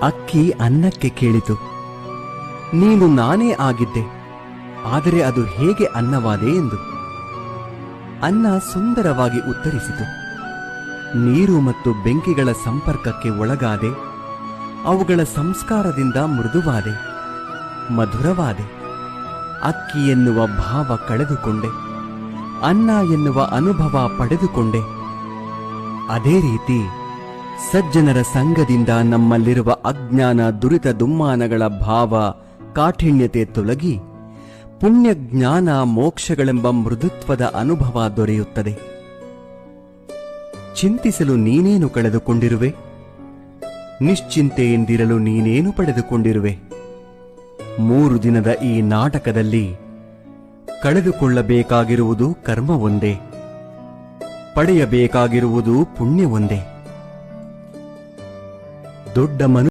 ಅಕ್ಕಿ ಅನ್ನಕ್ಕೆ ಕೇಳಿತು, ನೀನು ನಾನೇ ಆಗಿದ್ದೆ, ಆದರೆ ಅದು ಹೇಗೆ ಅನ್ನವಾದೆ ಎಂದು. ಅನ್ನ ಸುಂದರವಾಗಿ ಉತ್ತರಿಸಿತು, ನೀರು ಮತ್ತು ಬೆಂಕಿಗಳ ಸಂಪರ್ಕಕ್ಕೆ ಒಳಗಾದೆ, ಅವುಗಳ ಸಂಸ್ಕಾರದಿಂದ ಮೃದುವಾದೆ, ಮಧುರವಾದೆ. ಅಕ್ಕಿ ಎನ್ನುವ ಭಾವ ಕಳೆದುಕೊಂಡೆ, ಅನ್ನ ಎನ್ನುವ ಅನುಭವ ಪಡೆದುಕೊಂಡೆ. ಅದೇ ರೀತಿ ಸಜ್ಜನರ ಸಂಗದಿಂದ ನಮ್ಮಲ್ಲಿರುವ ಅಜ್ಞಾನ, ದುರಿತ, ದುಮ್ಮಾನಗಳ ಭಾವ, ಕಾಠಿಣ್ಯತೆ ತೊಲಗಿ ಪುಣ್ಯ, ಜ್ಞಾನ, ಮೋಕ್ಷಗಳೆಂಬ ಮೃದುತ್ವದ ಅನುಭವ ದೊರೆಯುತ್ತದೆ. ಚಿಂತಿಸಲು ನೀನೇನು ಕಳೆದುಕೊಂಡಿರುವೆ? ನಿಶ್ಚಿಂತೆಯಿಂದಿರಲು ನೀನೇನು ಪಡೆದುಕೊಂಡಿರುವೆ? 3 ದಿನದ ಈ ನಾಟಕದಲ್ಲಿ ಕಳೆದುಕೊಳ್ಳಬೇಕಾಗಿರುವುದು ಕರ್ಮ ಒಂದೇ, ಪಡೆಯಬೇಕಾಗಿರುವುದು ಪುಣ್ಯ ಒಂದೇ. ದೊಡ್ಡ